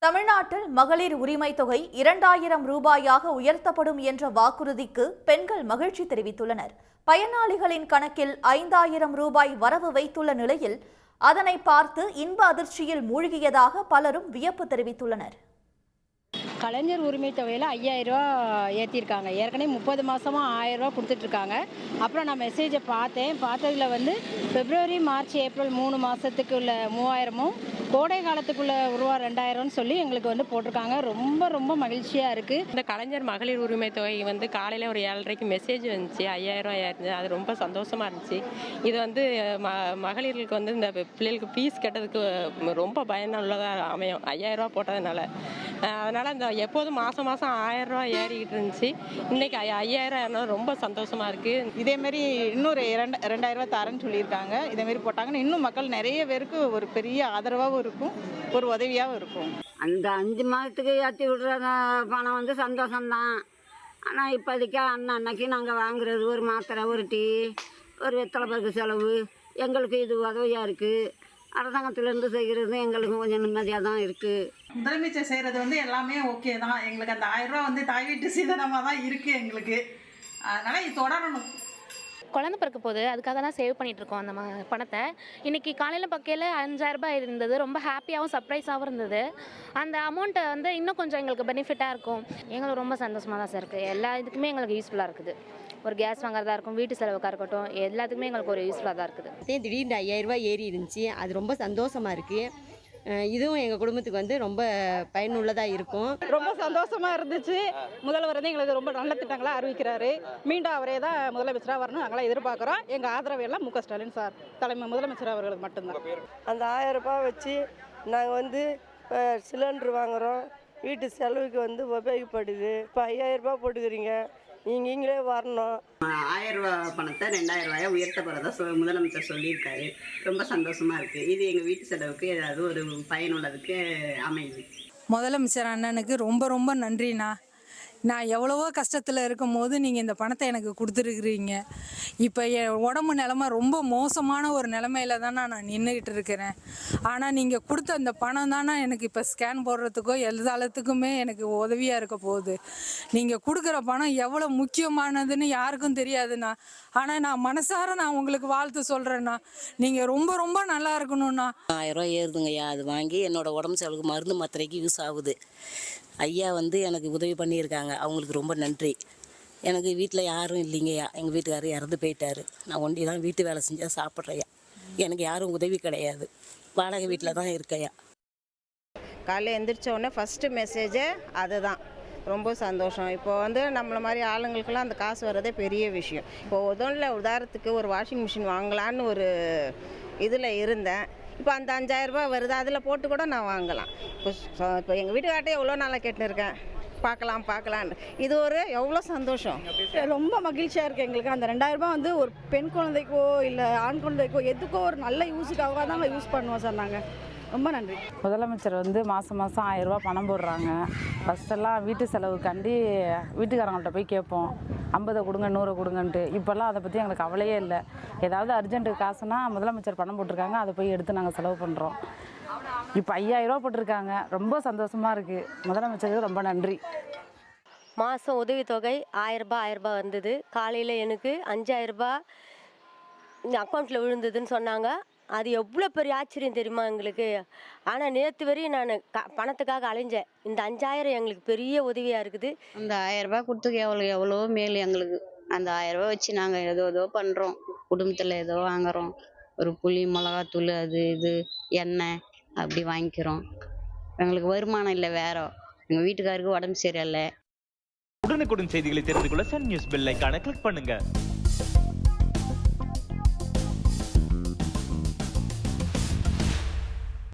தமிழ்நாட்டில் மகளிர் உரிமை தொகை 2000 ரூபாயாக உயர்த்தப்படும் என்ற வாக்குறுதிக்கு பெண்கள் மகிழ்ச்சி தெரிவித்துள்ளனர். பயனாளிகளின் கணக்கில் 5000 ரூபாய் வரவு வைத்துள்ள நிலையில் அதனை பார்த்து இன்ப அதிர்ச்சியில் மூழ்கியதாக பலரும் வியப்பு தெரிவித்துள்ளனர். கலைஞர் உரிமை தொகையில் 5000 ரூபா ஏற்றிருக்காங்க. ஏற்கனவே 30 மாதமாக 1000 ரூபா கொடுத்துட்ருக்காங்க. அப்புறம் நான் மெசேஜை பார்த்ததில் வந்து பிப்ரவரி, மார்ச், ஏப்ரல் 3 மாதத்துக்கு உள்ள 3000ம் கோடை காலத்துக்குள்ள ரூபா 2000ன்னு சொல்லி எங்களுக்கு வந்து போட்டிருக்காங்க. ரொம்ப ரொம்ப மகிழ்ச்சியாக இருக்குது. இந்த கலைஞர் மகளிர் உரிமை தொகை வந்து காலையில் ஒரு 7:30க்கு மெசேஜ் வந்துச்சு. 5000 ரூபா இருந்துச்சு. அது ரொம்ப சந்தோஷமாக இருந்துச்சு. இது வந்து மகளிர்களுக்கு வந்து இந்த பிள்ளைகளுக்கு ஃபீஸ் கட்டுறதுக்கு ரொம்ப பயனுள்ளதாக அமையும் 5000 ரூபா போட்டதுனால. அதனால் இந்த எப்போதும் மாதம் 1000 ரூபா ஏறிக்கிட்டு இருந்துச்சு. இன்றைக்கி 5000 ரொம்ப சந்தோஷமாக இருக்குது. இதேமாரி இன்னொரு 2000 ரூபா தரேன்னு சொல்லியிருக்காங்க. இதேமாரி போட்டாங்கன்னா இன்னும் மக்கள் நிறைய பேருக்கு ஒரு பெரிய ஆதரவாகவும் இருக்கும், ஒரு உதவியாகவும் இருக்கும். அந்த 5 மாதத்துக்கு ஏற்றி விடுற பணம் வந்து சந்தோஷம்தான். ஆனால் இப்போதைக்கு அன்னைக்கு நாங்கள் வாங்குறது ஒரு மாத்திரை, ஒரு டீ, ஒரு வெத்தலை பாக்கு செலவு எங்களுக்கு இது உதவியாக இருக்குது. அரசாங்கத்திலேருந்து செய்கிறது எங்களுக்கு கொஞ்சம் நிம்மதியாக தான் இருக்குது. முதலமைச்சர் செய்கிறது வந்து எல்லாமே ஓகே தான். எங்களுக்கு அந்த 1000 ரூபா வந்து தாய் வீட்டு சீதனமாக தான் இருக்குது எங்களுக்கு. அதனால் இது தொடரணும். குழந்தை பிறக்க போகுது, அதுக்காக தான் சேவ் பண்ணிகிட்ருக்கோம் அந்த பணத்தை. இன்றைக்கி காலையில் பார்க்கையில் 5000 ரூபாய் இருந்தது. ரொம்ப ஹாப்பியாகவும் சர்ப்ரைஸாகவும் இருந்தது. அந்த அமௌண்ட்டை வந்து இன்னும் கொஞ்சம் எங்களுக்கு பெனிஃபிட்டாக இருக்கும். எங்களுக்கு ரொம்ப சந்தோஷமாக தான் சார் இருக்குது. எல்லா இதுக்குமே எங்களுக்கு யூஸ்ஃபுல்லாக இருக்குது. ஒரு கேஸ் வாங்குறதா இருக்கும், வீட்டு செலவுக்காக இருக்கட்டும், எல்லாத்துக்குமே எங்களுக்கு ஒரு யூஸ்ஃபுல்லாக தான் இருக்குது. திடீர்னு 5000 ரூபாய் ஏறி இருந்துச்சு. அது ரொம்ப சந்தோஷமாக இருக்குது. இதுவும் எங்கள் குடும்பத்துக்கு வந்து ரொம்ப பயனுள்ளதாக இருக்கும். ரொம்ப சந்தோஷமாக இருந்துச்சு. முதல்வர் வந்து எங்களுக்கு ரொம்ப நல்ல திட்டங்களாக அறிவிக்கிறாரு. மீண்டும் அவரே தான் முதலமைச்சராக வரணும் நாங்களாம் எதிர்பார்க்குறோம். எங்கள் ஆதரவு எல்லாம் மு க ஸ்டாலின் சார் தலைமை முதலமைச்சர் அவர்களுக்கு மட்டும்தான். அந்த 1000 ரூபாய் வச்சு நாங்கள் வந்து சிலிண்டர் வாங்குகிறோம், வீட்டு செலவுக்கு வந்து உபயோகப்படுது. இப்போ 5000 ரூபாய் போட்டுக்கிறீங்க, நீங்களே வரணும். 1000 ரூபா பணத்தை 2000 ரூபாயை உயர்த்த போகிறதா முதலமைச்சர் சொல்லியிருக்காரு. ரொம்ப சந்தோஷமாக இருக்குது. இது எங்கள் வீட்டு செலவுக்கு ஏதாவது ஒரு பயனுள்ளதுக்கு அமையுது. முதலமைச்சர் அண்ணனுக்கு ரொம்ப ரொம்ப நன்றிண்ணா. நான் எவ்வளவோ கஷ்டத்தில் இருக்கும் போது நீங்கள் இந்த பணத்தை எனக்கு கொடுத்துருக்குறீங்க. இப்போ என் உடம்பு நிலமை ரொம்ப மோசமான ஒரு நிலமையில தானே நான் நின்றுக்கிட்டு இருக்கிறேன். ஆனால் நீங்கள் கொடுத்த அந்த பணம் தானே எனக்கு இப்போ ஸ்கேன் போடுறதுக்கோ எல்லாத்துக்குமே எனக்கு உதவியாக இருக்க போகுது. நீங்கள் கொடுக்குற பணம் எவ்வளோ முக்கியமானதுன்னு யாருக்கும் தெரியாதுண்ணா. ஆனால் நான் மனசார நான் உங்களுக்கு வாழ்த்து சொல்கிறேண்ணா. நீங்கள் ரொம்ப ரொம்ப நல்லா இருக்கணும்ண்ணா. 1000 ரூபா ஏறுதுங்கய்யா. அது வாங்கி என்னோடய உடம்பு செலவுக்கு மருந்து மாத்திரைக்கு யூஸ் ஆகுது. ஐயா வந்து எனக்கு உதவி பண்ணியிருக்காங்க. அவங்களுக்கு ரொம்ப நன்றி. எனக்கு வீட்டில் யாரும் இல்லைங்கய்யா. எங்கள் வீட்டுக்காரர் இறந்து போயிட்டார். நான் ஒண்டி தான் வீட்டு வேலை செஞ்சால் சாப்பிட்றேயா. எனக்கு யாரும் உதவி கிடையாது. வாடகை வீட்டில் தான் இருக்கையா. காலையில் எந்திரிச்ச உடனே ஃபஸ்ட்டு மெசேஜே அதுதான். ரொம்ப சந்தோஷம். இப்போ வந்து நம்மளை மாதிரி ஆளுங்களுக்கெல்லாம் அந்த காசு வர்றதே பெரிய விஷயம். இப்போ உதாரணத்துக்கு ஒரு வாஷிங் மிஷின் வாங்கலான்னு ஒரு இதில் இருந்தேன். இப்போ அந்த 5000 ரூபாய் வருது, அதில் போட்டு கூட நான் வாங்கலாம். இப்போ எங்கள் வீட்டுக்கார்ட்டே எவ்வளோ நாளாக கேட்டுன்னு இருக்கேன், பார்க்கலான்னு. இது ஒரு எவ்வளோ சந்தோஷம். ரொம்ப மகிழ்ச்சியாக இருக்குது எங்களுக்கு. அந்த 2000 ரூபாய் வந்து ஒரு பெண் குழந்தைக்கோ இல்லை ஆண் குழந்தைக்கோ எதுக்கோ ஒரு நல்ல யூஸுக்காக தான் யூஸ் பண்ணுவோம் சார். நாங்கள் ரொம்ப நன்றி. முதலமைச்சர் வந்து மாதம் 1000 ரூபா பணம் போடுறாங்க. ஃபஸ்ட்டெல்லாம் வீட்டு செலவுக்காண்டி வீட்டுக்காரங்கள்ட்ட போய் கேட்போம், 50 கொடுங்க 100 கொடுங்கன்ட்டு. இப்போல்லாம் அதை பற்றி எங்களுக்கு கவலையே இல்லை. ஏதாவது அர்ஜென்ட்டு காசுனா முதலமைச்சர் பணம் போட்டிருக்காங்க, அதை போய் எடுத்து நாங்கள் செலவு பண்ணுறோம். இப்போ 5000 ரூபா போட்டிருக்காங்க. ரொம்ப சந்தோஷமாக இருக்குது. முதலமைச்சருக்கு ரொம்ப நன்றி. மாதம் உதவித்தொகை 1000 ரூபாய் வந்தது. காலையில் எனக்கு 5000 ரூபாய் இந்த அக்கௌண்ட்டில் விழுந்ததுன்னு சொன்னாங்க. அது எவ்வளோ பெரிய ஆச்சரியம் தெரியுமா எங்களுக்கு. ஆனால் நேற்று வரையும் நான் பணத்துக்காக அலைஞ்சேன். இந்த 5000 எங்களுக்கு பெரிய உதவியாக இருக்குது. அந்த 1000 ரூபாய் கொடுத்துக்கு எவ்வளோ மேல் எங்களுக்கு. அந்த 1000 ரூபாய் வச்சு நாங்கள் ஏதோ பண்ணுறோம். குடும்பத்தில் ஏதோ வாங்குகிறோம். ஒரு புளி மிளகாத்தூள் அது இது எண்ணெய் அப்படி வாங்கிக்கிறோம். எங்களுக்கு வருமானம் இல்லை வேற. எங்கள் வீட்டுக்காருக்கு உடம்பு சரியில்லை. உடனுக்குடன் செய்திகளை தெரிந்து கொள்ள சன் நியூஸ் பெல் ஐகானை கிளிக் பண்ணுங்க.